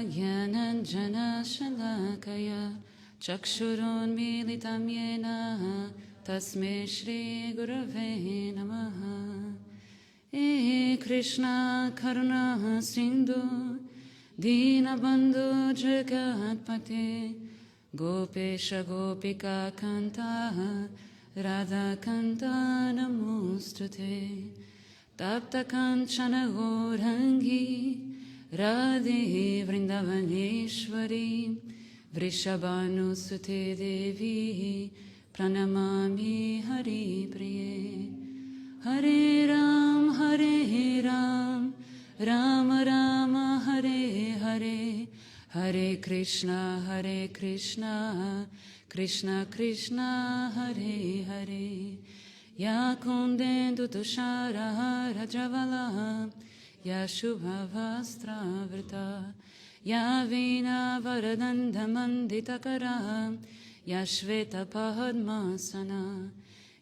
Gyananjana Shalakaya Chakshurunmilitam Yena Tasmai Shri Gurave Namaha. E Krishna Karuna Sindhu Dinabandhu Jagatpate Gopesha Gopika Kanta Radha Kanta Namostute Tapta Kanchana Gaurangi Radhe Vrindavaneshwari Vrishabhanusute Devi Pranamami Hari Priye. Hare Ram, Rama Rama, Hare Hare, Hare Krishna, Krishna Krishna, Hare Hare. Ya Kundendu Tushara Rajavala, Ya Shubha Vastra Vrita, Ya Vina Varadanda Manditakara, Ya Shveta Padmasana,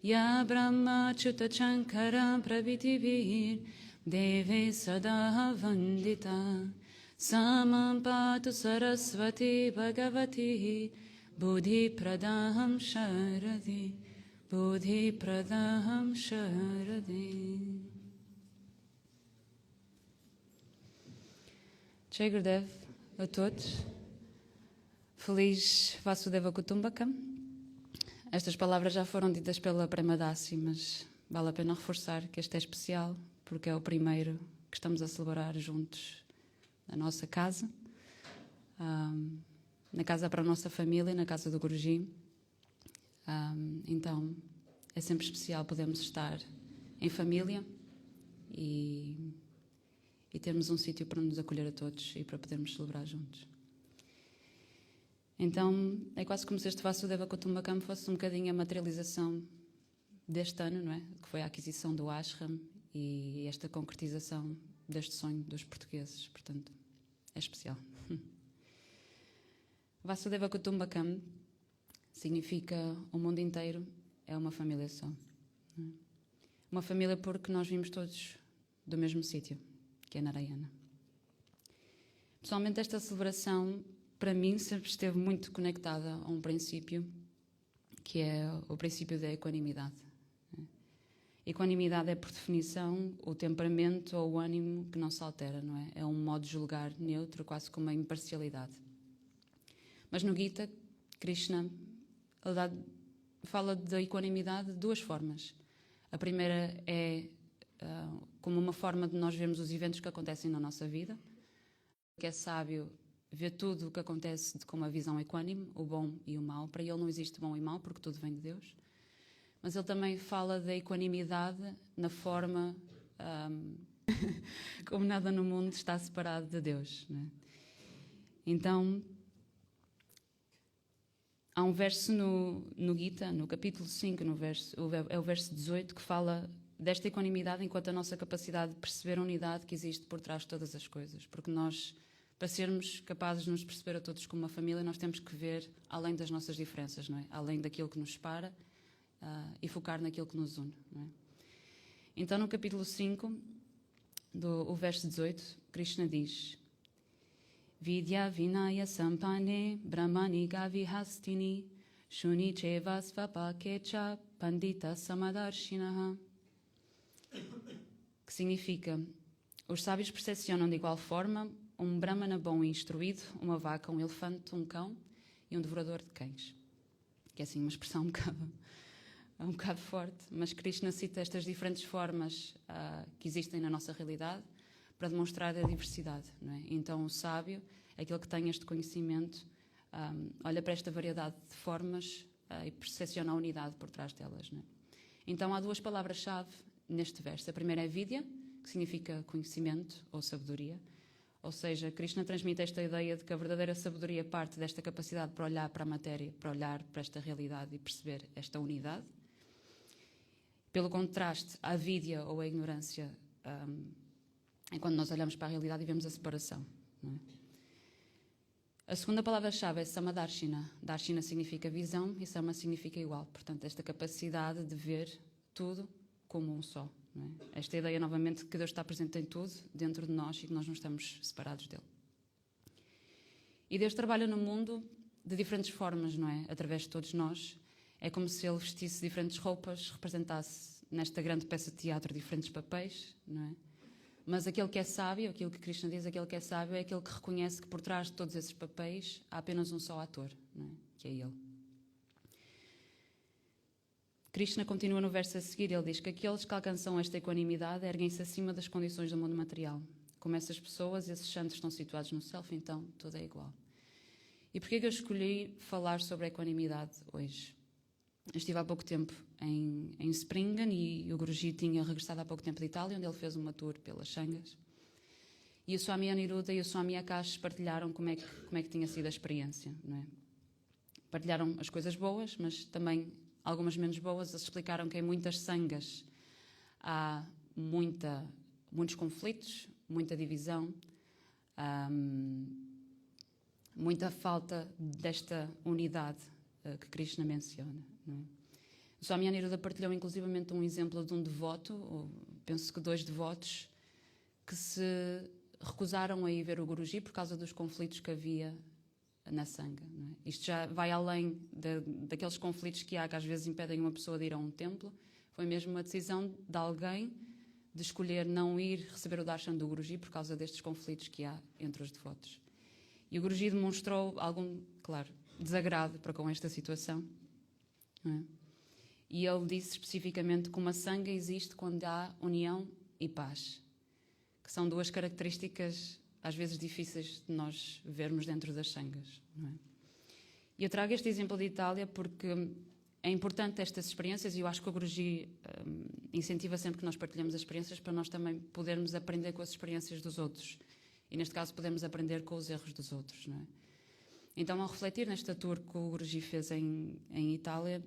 Ya Brahma Chuta Chankara Pravitibir Deve Sada Vandita Samam Patu Saraswati Bhagavati Buddhi Pradaham Sharadi Buddhi Pradaham Sharadi. Jai Gurudev a todos. Feliz Vasudeva Kutumbakam. Estas palavras já foram ditas pela Premadasi, mas vale a pena reforçar que este é especial, porque é o primeiro que estamos a celebrar juntos na nossa casa, na casa para a nossa família, na casa do Guruji. Então, é sempre especial podermos estar em família e termos um sítio para nos acolher a todos e para podermos celebrar juntos. Então, é quase como se este Vasudeva Kutumbakam fosse um bocadinho a materialização deste ano, não é? Que foi a aquisição do ashram e esta concretização deste sonho dos portugueses. Portanto, é especial. Vasudeva Kutumbakam significa o mundo inteiro é uma família só. Uma família porque nós vimos todos do mesmo sítio, que é Narayana. Pessoalmente, esta celebração para mim sempre esteve muito conectada a um princípio que é o princípio da equanimidade. Equanimidade é, por definição, o temperamento ou o ânimo que não se altera, não é? É um modo de julgar neutro, quase como uma imparcialidade. Mas no Gita, Krishna fala da equanimidade de duas formas. A primeira é como uma forma de nós vermos os eventos que acontecem na nossa vida, que é sábio vê tudo o que acontece com uma visão equânime, o bom e o mau. Para ele não existe bom e mau, porque tudo vem de Deus. Mas ele também fala da equanimidade na forma como nada no mundo está separado de Deus, não é? Então, há um verso no Gita, no capítulo 5, é o verso 18, que fala desta equanimidade enquanto a nossa capacidade de perceber a unidade que existe por trás de todas as coisas. Porque nós, para sermos capazes de nos perceber a todos como uma família, nós temos que ver além das nossas diferenças, não é? Além daquilo que nos separa e focar naquilo que nos une, não é? Então, no capítulo 5, o verso 18, Krishna diz: Vidya vinaya sampane brahmani gavihastini shuni cheva svapakecha pandita samadarshinaha. Que significa: os sábios percepcionam de igual forma um brahmana bom e instruído, uma vaca, um elefante, um cão e um devorador de cães. Que é assim uma expressão um bocado forte, mas Krishna cita estas diferentes formas que existem na nossa realidade para demonstrar a diversidade, não é? Então o sábio, aquele que tem este conhecimento, olha para esta variedade de formas e percepciona a unidade por trás delas, não é? Então há duas palavras-chave neste verso. A primeira é vidya, que significa conhecimento ou sabedoria. Ou seja, Krishna transmite esta ideia de que a verdadeira sabedoria parte desta capacidade para olhar para a matéria, para olhar para esta realidade e perceber esta unidade. Pelo contraste, a avidya ou a ignorância é quando nós olhamos para a realidade e vemos a separação, não é? A segunda palavra-chave é Samadarshina. Darshina significa visão e Sama significa igual. Portanto, esta capacidade de ver tudo como um só, não é? Esta ideia, novamente, que Deus está presente em tudo, dentro de nós, e que nós não estamos separados dele. E Deus trabalha no mundo de diferentes formas, não é? Através de todos nós. É como se Ele vestisse diferentes roupas, representasse nesta grande peça de teatro diferentes papéis, não é? Mas aquele que é sábio, aquilo que Krishna diz, aquele que é sábio é aquele que reconhece que por trás de todos esses papéis há apenas um só ator, não é? Que é Ele. Krishna continua no verso a seguir, ele diz que aqueles que alcançam esta equanimidade erguem-se acima das condições do mundo material. Como essas pessoas, esses santos estão situados no self, então tudo é igual. E porquê que eu escolhi falar sobre a equanimidade hoje? Eu estive há pouco tempo em Springen e o Guruji tinha regressado há pouco tempo de Itália, onde ele fez uma tour pelas Sangas. E o Swami Aniruddha e o Swami Akash partilharam como é que tinha sido a experiência, não é? Partilharam as coisas boas, mas também algumas menos boas. Eles explicaram que em muitas sangas há muitos conflitos, muita divisão, muita falta desta unidade que Krishna menciona. Não é? O Swami Aniruddha partilhou inclusivamente um exemplo de um devoto, ou penso que 2 devotos, que se recusaram a ir ver o Guruji por causa dos conflitos que havia na sanga. Não é? Isto já vai além daqueles conflitos que há, que às vezes impedem uma pessoa de ir a um templo. Foi mesmo uma decisão de alguém de escolher não ir receber o darshan do Guruji por causa destes conflitos que há entre os devotos. E o Guruji demonstrou algum, claro, desagrado para com esta situação. Não é? E ele disse especificamente que uma sanga existe quando há união e paz, que são 2 características às vezes difíceis de nós vermos dentro das sangas. Não é? E eu trago este exemplo de Itália porque é importante estas experiências e eu acho que o Guruji incentiva sempre que nós partilhamos as experiências para nós também podermos aprender com as experiências dos outros. E neste caso podemos aprender com os erros dos outros. Não é? Então, ao refletir nesta tour que o Guruji fez em Itália,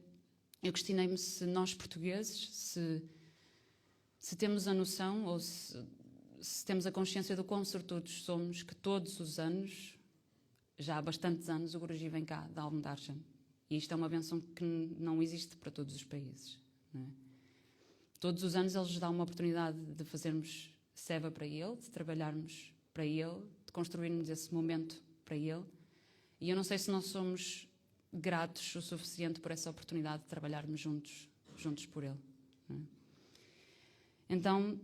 eu questionei-me se nós portugueses, se temos a noção ou se temos a consciência do quão sortudos somos que todos os anos, já há bastantes anos, o Guruji vem cá dar um darshan. E isto é uma bênção que não existe para todos os países. Não é? Todos os anos ele nos dá uma oportunidade de fazermos seva para ele, de trabalharmos para ele, de construirmos esse momento para ele. E eu não sei se nós somos gratos o suficiente por essa oportunidade de trabalharmos juntos por ele. Não é? Então,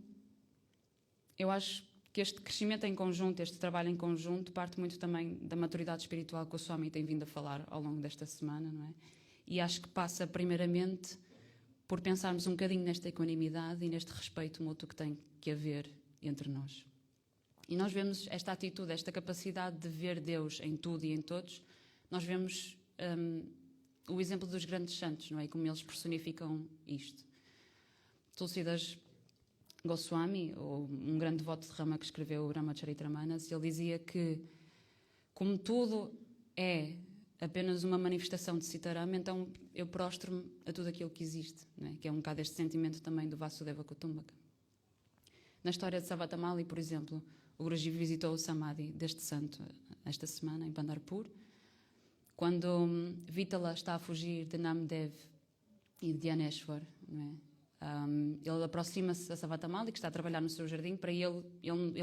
eu acho que este crescimento em conjunto, este trabalho em conjunto, parte muito também da maturidade espiritual que o Swami tem vindo a falar ao longo desta semana, não é? E acho que passa primeiramente por pensarmos um bocadinho nesta equanimidade e neste respeito mútuo que tem que haver entre nós. E nós vemos esta atitude, esta capacidade de ver Deus em tudo e em todos. Nós vemos o exemplo dos grandes santos, não é? E como eles personificam isto. Tulsidas Goswami, ou um grande devoto de Rama que escreveu o Ramacharita-manas, ele dizia que, como tudo é apenas uma manifestação de Sitaram, então eu prostro-me a tudo aquilo que existe, não é? Que é um bocado este sentimento também do Vasudeva Kutumbaka. Na história de Savatamali, por exemplo, o Guruji visitou o Samadhi deste santo esta semana, em Pandharpur, quando Vitala está a fugir de Namdev e de Dhyaneshwar, não é? Ele aproxima-se a Savatamali, que está a trabalhar no seu jardim. Para ele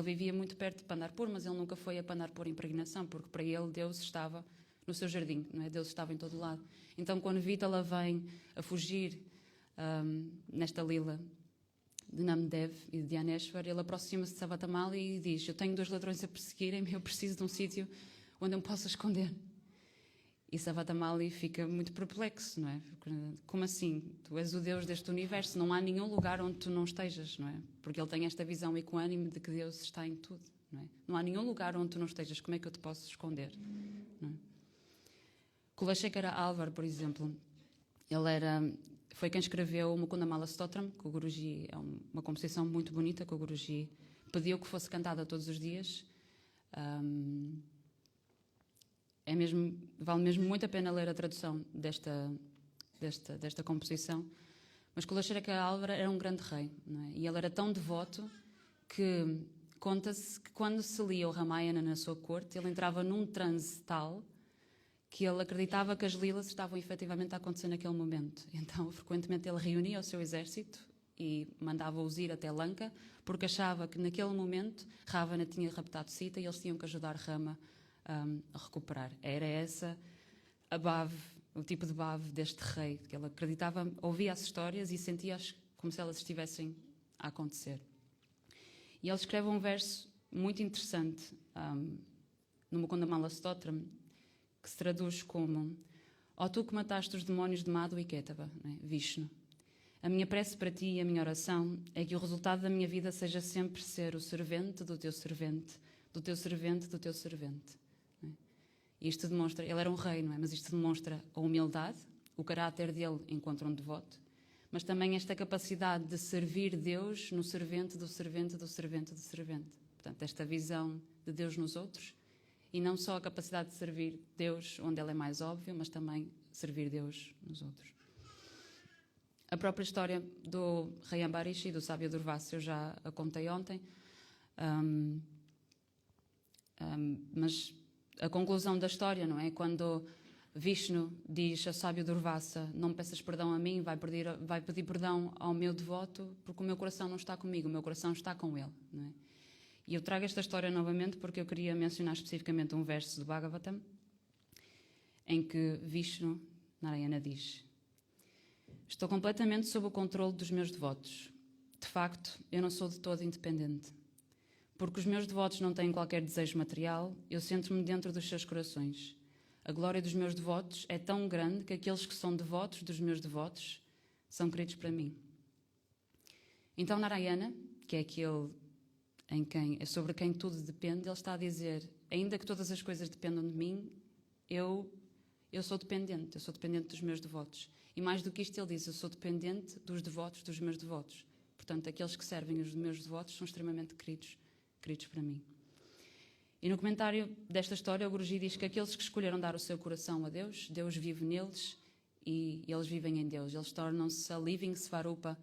vivia muito perto de Pandharpur, mas ele nunca foi a Pandharpur em peregrinação, porque para ele Deus estava no seu jardim, não é? Deus estava em todo lado. Então, quando Vitala vem a fugir nesta lila de Namdev e de Dhyaneshwar, ele aproxima-se de Savatamali e diz: eu tenho 2 ladrões a perseguirem-me, eu preciso de um sítio onde eu me possa esconder. E Savatamali fica muito perplexo, não é? Como assim? Tu és o Deus deste universo, não há nenhum lugar onde tu não estejas, não é? Porque ele tem esta visão equânime de que Deus está em tudo, não é? Não há nenhum lugar onde tu não estejas, como é que eu te posso esconder? Não é? Kulashekara Alvar, por exemplo, foi quem escreveu o Mukundamala Stotram, que o Guruji, é uma composição muito bonita, que o Guruji pediu que fosse cantada todos os dias. Vale mesmo muito a pena ler a tradução desta composição. Mas Kulashekara Alvar era um grande rei, não é? E ele era tão devoto que conta-se que quando se lia o Ramayana na sua corte, ele entrava num transe tal que ele acreditava que as lilas estavam efetivamente a acontecer naquele momento. Então, frequentemente, ele reunia o seu exército e mandava-os ir até Lanka, porque achava que naquele momento Ravana tinha raptado Sita e eles tinham que ajudar Rama a recuperar. Era essa a bave, o tipo de bave deste rei, que ele acreditava, ouvia as histórias e sentia-as como se elas estivessem a acontecer. E ele escreve um verso muito interessante no Mukundamala Stotram, que se traduz como: ó tu que mataste os demónios de Madhu e Ketava, né? Vishnu. A minha prece para ti e a minha oração é que o resultado da minha vida seja sempre ser o servente do teu servente, do teu servente, do teu servente. Né? E isto demonstra, ele era um rei, não é? Mas isto demonstra a humildade, o caráter dele enquanto um devoto, mas também esta capacidade de servir Deus no servente do servente do servente do servente. Portanto, esta visão de Deus nos outros, e não só a capacidade de servir Deus onde ele é mais óbvio, mas também servir Deus nos outros. A própria história do rei Ambarish e do sábio Durvasa eu já a contei ontem, mas a conclusão da história, não é? Quando Vishnu diz ao sábio Durvasa: não me peças perdão a mim, vai pedir perdão ao meu devoto, porque o meu coração não está comigo, o meu coração está com ele. Não é? E eu trago esta história novamente porque eu queria mencionar especificamente um verso do Bhagavatam, em que Vishnu Narayana diz: estou completamente sob o controle dos meus devotos. De facto, eu não sou de todo independente. Porque os meus devotos não têm qualquer desejo material, eu centro-me dentro dos seus corações. A glória dos meus devotos é tão grande que aqueles que são devotos dos meus devotos são queridos para mim. Então Narayana, que é aquele sobre quem tudo depende, ele está a dizer: ainda que todas as coisas dependam de mim, eu sou dependente dos meus devotos. E mais do que isto ele diz: eu sou dependente dos devotos dos meus devotos. Portanto, aqueles que servem os meus devotos são extremamente queridos para mim. E no comentário desta história, o Guruji diz que aqueles que escolheram dar o seu coração a Deus, Deus vive neles e eles vivem em Deus. Eles tornam-se a living svarupa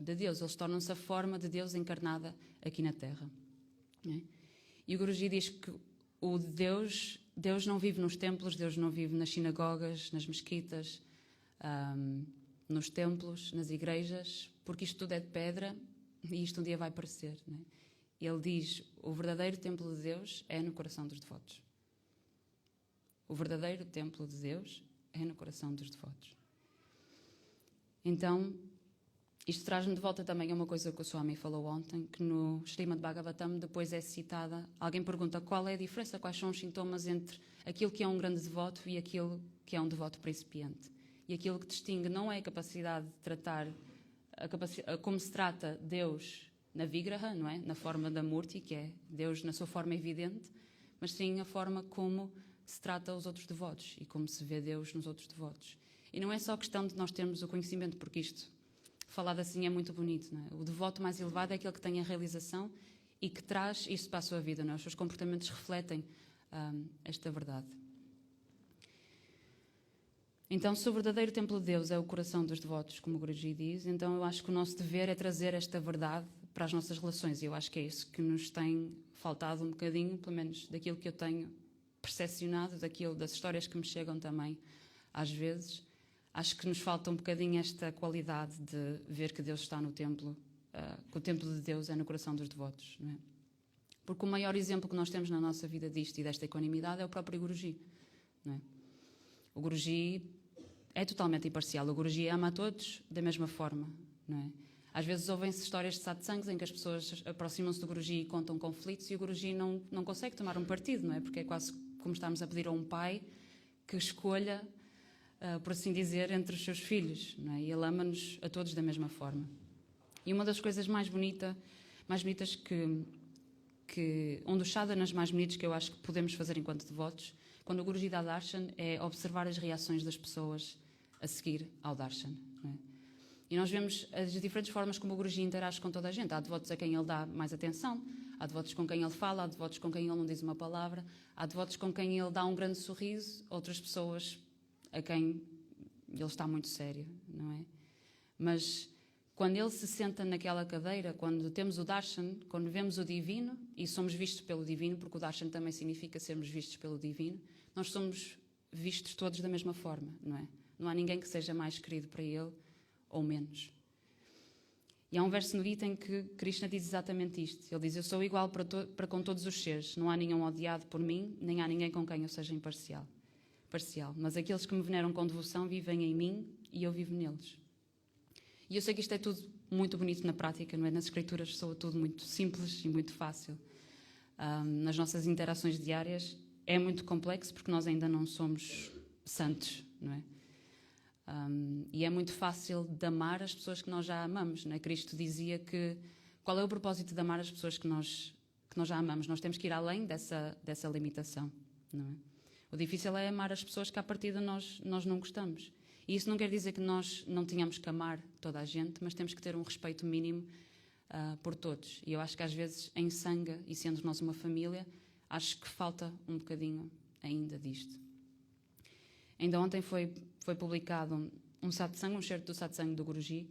de Deus. Eles tornam-se a forma de Deus encarnada aqui na Terra. Né? E o Guruji diz que Deus não vive nos templos, Deus não vive nas sinagogas, nas mesquitas, nos templos, nas igrejas, porque isto tudo é de pedra e isto um dia vai perecer. Né? Ele diz: o verdadeiro templo de Deus é no coração dos devotos. O verdadeiro templo de Deus é no coração dos devotos. Então, isto traz-me de volta também a uma coisa que o Swami falou ontem, que no Srimad Bhagavatam depois é citada. Alguém pergunta qual é a diferença, quais são os sintomas entre aquilo que é um grande devoto e aquilo que é um devoto principiante. E aquilo que distingue não é a capacidade de tratar, como se trata Deus na Vigraha, não é? Na forma da Murti, que é Deus na sua forma evidente, mas sim a forma como se trata os outros devotos e como se vê Deus nos outros devotos. E não é só questão de nós termos o conhecimento, porque isto, falado assim, é muito bonito. Não é? O devoto mais elevado é aquele que tem a realização e que traz isso para a sua vida. Não é? Os seus comportamentos refletem esta verdade. Então, se o verdadeiro templo de Deus é o coração dos devotos, como o Guruji diz, então eu acho que o nosso dever é trazer esta verdade para as nossas relações. E eu acho que é isso que nos tem faltado um bocadinho, pelo menos daquilo que eu tenho percepcionado, das histórias que me chegam também, às vezes. Acho que nos falta um bocadinho esta qualidade de ver que Deus está no templo, que o templo de Deus é no coração dos devotos. Não é? Porque o maior exemplo que nós temos na nossa vida disto e desta equanimidade é o próprio Guruji. Não é? O Guruji é totalmente imparcial. O Guruji ama a todos da mesma forma. Não é? Às vezes ouvem-se histórias de satsangs em que as pessoas aproximam-se do Guruji e contam conflitos e o Guruji não consegue tomar um partido, não é? Porque é quase como estarmos a pedir a um pai que escolha, por assim dizer, entre os seus filhos. Não é? E ele ama-nos a todos da mesma forma. E uma das coisas mais bonitas um dos sadhanas mais bonitos que eu acho que podemos fazer enquanto devotos, quando o Guruji dá darshan, é observar as reações das pessoas a seguir ao darshan. Não é? E nós vemos as diferentes formas como o Guruji interage com toda a gente. Há devotos a quem ele dá mais atenção, há devotos com quem ele fala, há devotos com quem ele não diz uma palavra, há devotos com quem ele dá um grande sorriso, outras pessoas a quem ele está muito sério, não é? Mas quando ele se senta naquela cadeira, quando temos o darshan, quando vemos o divino e somos vistos pelo divino, porque o darshan também significa sermos vistos pelo divino, nós somos vistos todos da mesma forma, não é? Não há ninguém que seja mais querido para ele ou menos. E há um verso no Gita em que Krishna diz exatamente isto. Ele diz: eu sou igual para com todos os seres. Não há nenhum odiado por mim, nem há ninguém com quem eu seja parcial. Mas aqueles que me veneram com devoção vivem em mim e eu vivo neles. E eu sei que isto é tudo muito bonito na prática, não é? Nas escrituras soa tudo muito simples e muito fácil. Nas nossas interações diárias é muito complexo porque nós ainda não somos santos, não é? E é muito fácil de amar as pessoas que nós já amamos, não é? Cristo dizia que qual é o propósito de amar as pessoas que nós já amamos? Nós temos que ir além dessa limitação, não é? O difícil é amar as pessoas que à partida nós não gostamos. E isso não quer dizer que nós não tenhamos que amar toda a gente, mas temos que ter um respeito mínimo por todos. E eu acho que às vezes em Sangha, e sendo nós uma família, acho que falta um bocadinho ainda disto. Ainda ontem foi publicado um satsang, um certo do satsang do Guruji,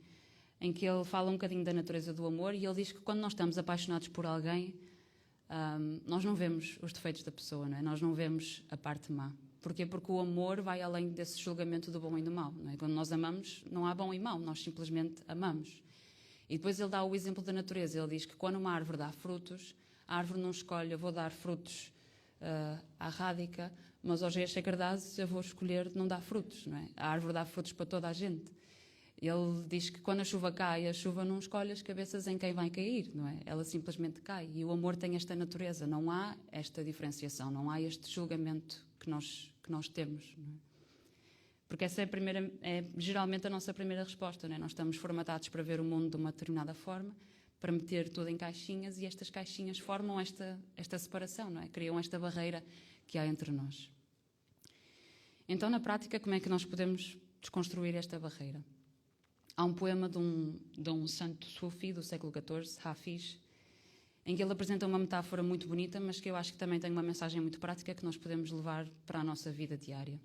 em que ele fala um bocadinho da natureza do amor e ele diz que quando nós estamos apaixonados por alguém, nós não vemos os defeitos da pessoa, não é? Nós não vemos a parte má. Porquê? Porque o amor vai além desse julgamento do bom e do mau, não é? Quando nós amamos, não há bom e mau, nós simplesmente amamos. E depois ele dá o exemplo da natureza. Ele diz que quando uma árvore dá frutos, a árvore não escolhe: eu vou dar frutos à rádica, mas hoje é Checardazes, eu vou escolher não dar frutos, não é? A árvore dá frutos para toda a gente. Ele diz que quando a chuva cai, a chuva não escolhe as cabeças em quem vai cair, não é? Ela simplesmente cai. E o amor tem esta natureza, não há esta diferenciação, não há este julgamento que nós temos, não é? Porque essa é geralmente a nossa primeira resposta, não é? Nós estamos formatados para ver o mundo de uma determinada forma, para meter tudo em caixinhas, e estas caixinhas formam esta separação, não é? Criam esta barreira que há entre nós. Então, na prática, como é que nós podemos desconstruir esta barreira? Há um poema de um santo sufi do século XIV, Hafiz, em que ele apresenta uma metáfora muito bonita, mas que eu acho que também tem uma mensagem muito prática que nós podemos levar para a nossa vida diária.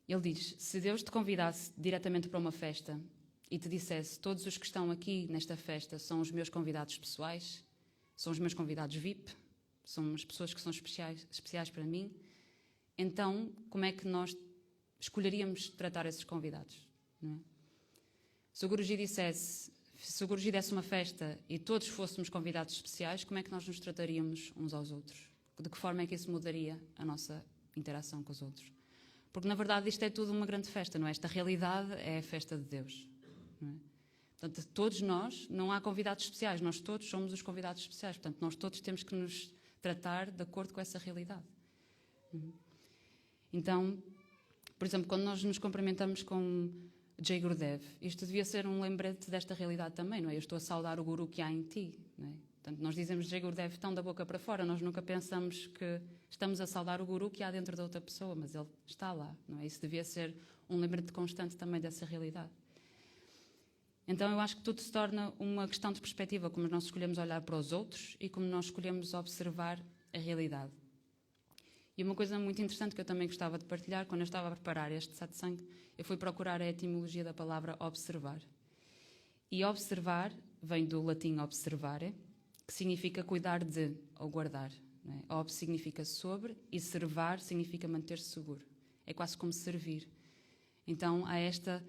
Ele diz: se Deus te convidasse diretamente para uma festa e te dissesse: todos os que estão aqui nesta festa são os meus convidados pessoais, são os meus convidados VIP, são as pessoas que são especiais para mim, então como é que nós escolheríamos tratar esses convidados, não é? Se o Guruji desse uma festa e todos fôssemos convidados especiais, como é que nós nos trataríamos uns aos outros? De que forma é que isso mudaria a nossa interação com os outros? Porque, na verdade, isto é tudo uma grande festa, não é? Esta realidade é a festa de Deus, não é? Portanto, todos nós, não há convidados especiais, nós todos somos os convidados especiais. Portanto, nós todos temos que nos tratar de acordo com essa realidade. Então, por exemplo, quando nós nos cumprimentamos com Jai Gurudev, isto devia ser um lembrete desta realidade também, não é? Eu estou a saudar o Guru que há em ti, não é? Portanto, nós dizemos Jai Gurudev tão da boca para fora, nós nunca pensamos que estamos a saudar o Guru que há dentro da outra pessoa, mas ele está lá, não é? Isso devia ser um lembrete constante também dessa realidade. Então eu acho que tudo se torna uma questão de perspectiva, como nós escolhemos olhar para os outros e como nós escolhemos observar a realidade. E uma coisa muito interessante que eu também gostava de partilhar, quando eu estava a preparar este satsang, eu fui procurar a etimologia da palavra observar. E observar vem do latim observare, que significa cuidar de ou guardar, não é? Ob significa sobre e servar significa manter-se seguro. É quase como servir. Então há esta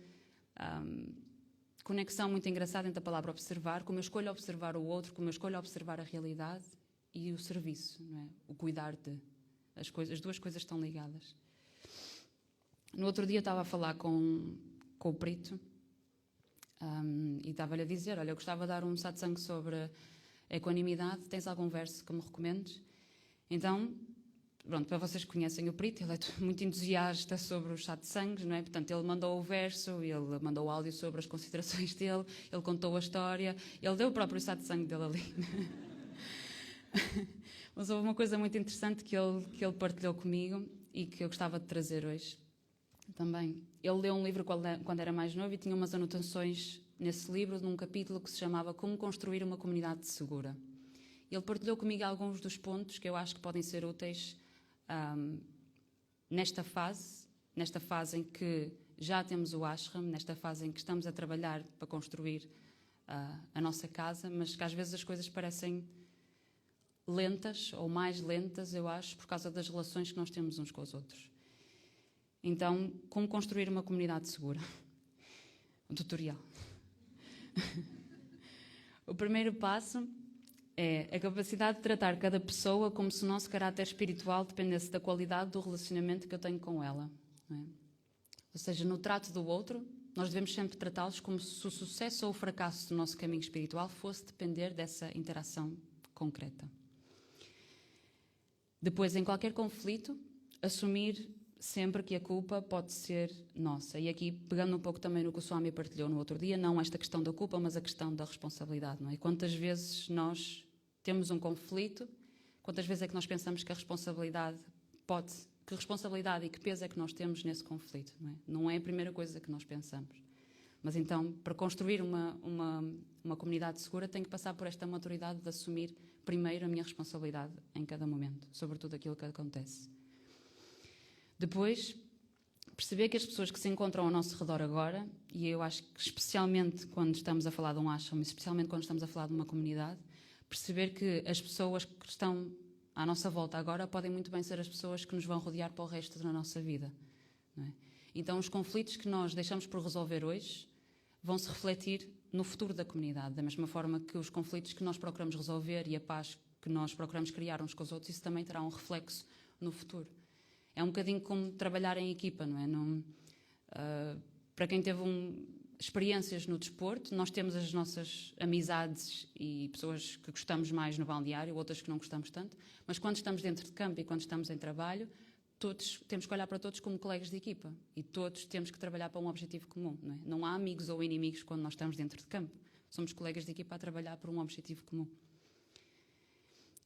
conexão muito engraçada entre a palavra observar, como eu escolho observar o outro, como eu escolho observar a realidade, e o serviço, não é? O cuidar de. As duas coisas estão ligadas. No outro dia estava a falar com o Prito e estava-lhe a dizer: olha, eu gostava de dar um satsang sobre equanimidade, tens algum verso que me recomendes? Então, pronto, para vocês que conhecem o Prito, ele é muito entusiasta sobre os satsangs, não é? Portanto, ele mandou o verso, ele mandou o áudio sobre as considerações dele, ele contou a história, ele deu o próprio satsang dele ali. Mas houve uma coisa muito interessante que ele partilhou comigo e que eu gostava de trazer hoje também. Ele leu um livro quando era mais novo e tinha umas anotações nesse livro, num capítulo que se chamava Como Construir uma Comunidade Segura. Ele partilhou comigo alguns dos pontos que eu acho que podem ser úteis nesta fase em que já temos o ashram, nesta fase em que estamos a trabalhar para construir a nossa casa, mas que às vezes as coisas parecem lentas, ou mais lentas, eu acho, por causa das relações que nós temos uns com os outros. Então, como construir uma comunidade segura? Um tutorial. O primeiro passo é a capacidade de tratar cada pessoa como se o nosso caráter espiritual dependesse da qualidade do relacionamento que eu tenho com ela. Não é? Ou seja, no trato do outro, nós devemos sempre tratá-los como se o sucesso ou o fracasso do nosso caminho espiritual fosse depender dessa interação concreta. Depois, em qualquer conflito, assumir sempre que a culpa pode ser nossa. E aqui, pegando um pouco também no que o Swami partilhou no outro dia, não esta questão da culpa, mas a questão da responsabilidade. Não é? Quantas vezes nós temos um conflito, quantas vezes é que nós pensamos que a responsabilidade que responsabilidade e que peso é que nós temos nesse conflito? Não é a primeira coisa que nós pensamos. Mas então, para construir uma comunidade segura, tenho que passar por esta maturidade de assumir primeiro a minha responsabilidade em cada momento, sobre tudo aquilo que acontece. Depois, perceber que as pessoas que se encontram ao nosso redor agora, e eu acho que especialmente quando estamos a falar de um ashram, especialmente quando estamos a falar de uma comunidade, perceber que as pessoas que estão à nossa volta agora podem muito bem ser as pessoas que nos vão rodear para o resto da nossa vida. Não é? Então, os conflitos que nós deixamos por resolver hoje vão se refletir no futuro da comunidade, da mesma forma que os conflitos que nós procuramos resolver e a paz que nós procuramos criar uns com os outros, isso também terá um reflexo no futuro. É um bocadinho como trabalhar em equipa, não é? Para quem teve experiências no desporto, nós temos as nossas amizades e pessoas que gostamos mais no balneário, outras que não gostamos tanto, mas quando estamos dentro de campo e quando estamos em trabalho, todos temos que olhar para todos como colegas de equipa e todos temos que trabalhar para um objetivo comum. Não é? Não há amigos ou inimigos quando nós estamos dentro de campo. Somos colegas de equipa a trabalhar por um objetivo comum.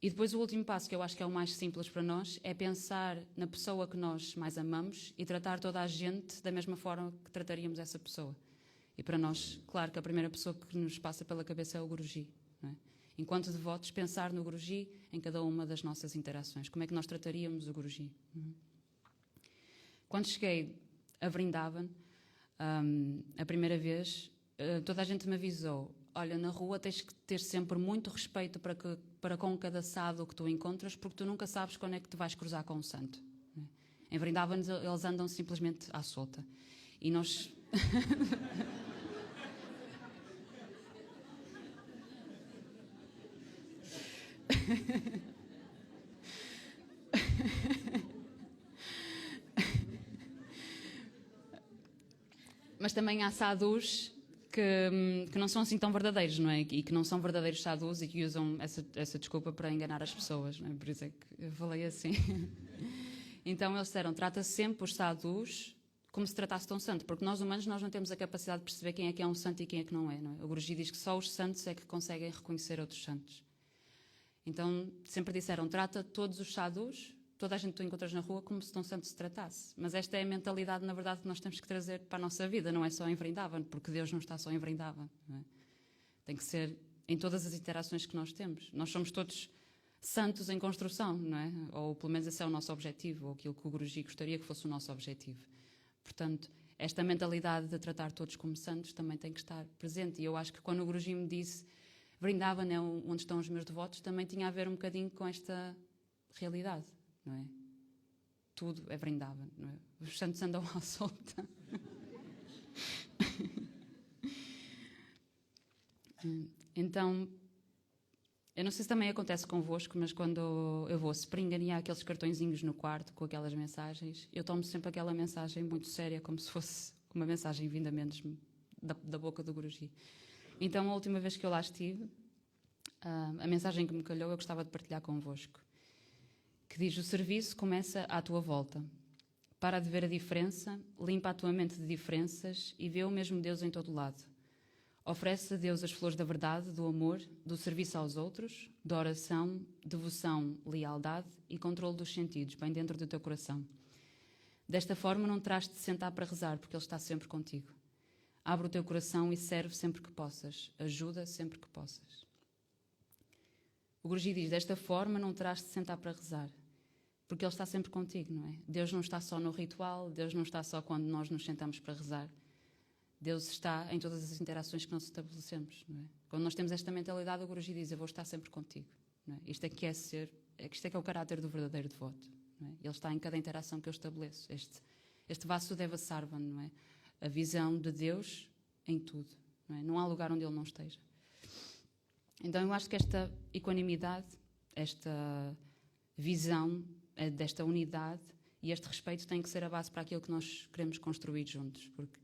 E depois o último passo, que eu acho que é o mais simples para nós, é pensar na pessoa que nós mais amamos e tratar toda a gente da mesma forma que trataríamos essa pessoa. E para nós, claro que a primeira pessoa que nos passa pela cabeça é o Guruji. Não é? Enquanto devotos, pensar no Guruji em cada uma das nossas interações. Como é que nós trataríamos o Guruji? Quando cheguei a Vrindavan, a primeira vez, toda a gente me avisou: olha, na rua tens que ter sempre muito respeito para com cada sado que tu encontras, porque tu nunca sabes quando é que te vais cruzar com um santo. Em Vrindavan eles andam simplesmente à solta. E nós... Mas também há sadhus que não são assim tão verdadeiros, não é? E que não são verdadeiros sadhus e que usam essa desculpa para enganar as pessoas, não é? Por isso é que eu falei assim. Então eles disseram: trata sempre os sadhus como se tratasse de um santo, porque nós humanos nós não temos a capacidade de perceber quem é um santo e quem é que não é, não é? O Guruji diz que só os santos é que conseguem reconhecer outros santos. Então sempre disseram: trata todos os sadhus, toda a gente que tu encontras na rua, como se de um santo se tratasse. Mas esta é a mentalidade, na verdade, que nós temos que trazer para a nossa vida, não é só em Vrindavan, porque Deus não está só em Vrindavan. Não é? Tem que ser em todas as interações que nós temos. Nós somos todos santos em construção, não é? Ou pelo menos esse é o nosso objetivo, ou aquilo que o Guruji gostaria que fosse o nosso objetivo. Portanto, esta mentalidade de tratar todos como santos também tem que estar presente. E eu acho que quando o Guruji me disse Vrindavan é onde estão os meus devotos, também tinha a ver um bocadinho com esta realidade, não é? Tudo é Vrindavan, não é? Os santos andam à solta. Então, eu não sei se também acontece convosco, mas quando eu vou springar e há aqueles cartõezinhos no quarto com aquelas mensagens, eu tomo sempre aquela mensagem muito séria, como se fosse uma mensagem vinda menos da boca do Guruji. Então, a última vez que eu lá estive, a mensagem que me calhou eu gostava de partilhar convosco, que diz: o serviço começa à tua volta. Para de ver a diferença, limpa a tua mente de diferenças e vê o mesmo Deus em todo lado. Oferece a Deus as flores da verdade, do amor, do serviço aos outros, da oração, devoção, lealdade e controle dos sentidos, bem dentro do teu coração. Desta forma não terás de sentar para rezar, porque Ele está sempre contigo. Abre o teu coração e serve sempre que possas. Ajuda sempre que possas. O Guruji diz: desta forma não terás de sentar para rezar, porque Ele está sempre contigo, não é? Deus não está só no ritual, Deus não está só quando nós nos sentamos para rezar. Deus está em todas as interações que nós estabelecemos, não é? Quando nós temos esta mentalidade, o Guruji diz: eu vou estar sempre contigo, não é? Isto é que é ser, isto é que é o caráter do verdadeiro devoto, não é? Ele está em cada interação que eu estabeleço. Este Vasudeva Sarvan, não é? A visão de Deus em tudo, não é? Não há lugar onde ele não esteja. Então eu acho que esta equanimidade, esta visão desta unidade e este respeito tem que ser a base para aquilo que nós queremos construir juntos, porque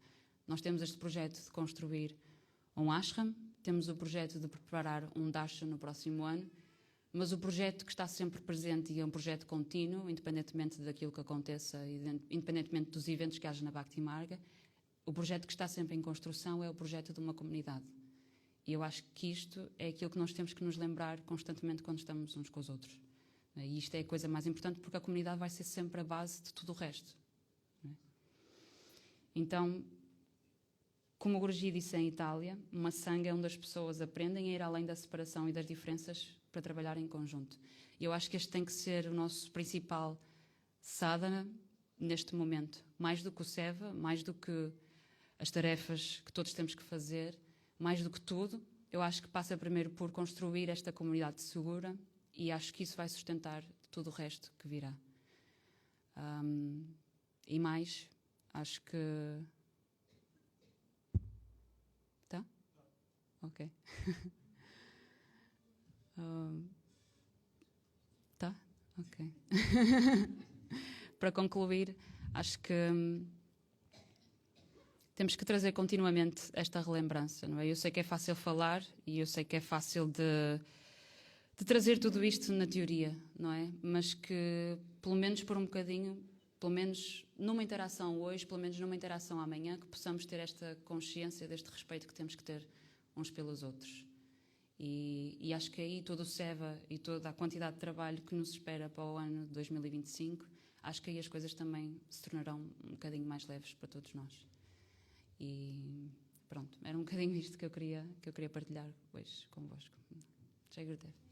nós temos este projeto de construir um ashram, temos o projeto de preparar um darshan no próximo ano, mas o projeto que está sempre presente e é um projeto contínuo, independentemente daquilo que aconteça, independentemente dos eventos que haja na Bhakti Marga, o projeto que está sempre em construção é o projeto de uma comunidade. E eu acho que isto é aquilo que nós temos que nos lembrar constantemente quando estamos uns com os outros. E isto é a coisa mais importante, porque a comunidade vai ser sempre a base de tudo o resto. Então, como o Guruji disse em Itália, uma sangha é onde as pessoas aprendem a ir além da separação e das diferenças para trabalhar em conjunto. E eu acho que este tem que ser o nosso principal sadhana neste momento. Mais do que o seva, mais do que as tarefas que todos temos que fazer, mais do que tudo, eu acho que passa primeiro por construir esta comunidade segura e acho que isso vai sustentar tudo o resto que virá. E mais, acho que... Tá? Ok. Tá? Ok. Para concluir, acho que temos que trazer continuamente esta relembrança, não é? Eu sei que é fácil falar e eu sei que é fácil de trazer tudo isto na teoria, não é? Mas que, pelo menos por um bocadinho, pelo menos numa interação hoje, pelo menos numa interação amanhã, que possamos ter esta consciência deste respeito que temos que ter uns pelos outros. E acho que aí todo o SEVA e toda a quantidade de trabalho que nos espera para o ano de 2025, acho que aí as coisas também se tornarão um bocadinho mais leves para todos nós. E pronto, era um bocadinho isto que eu queria partilhar hoje convosco. Jai Gurudev.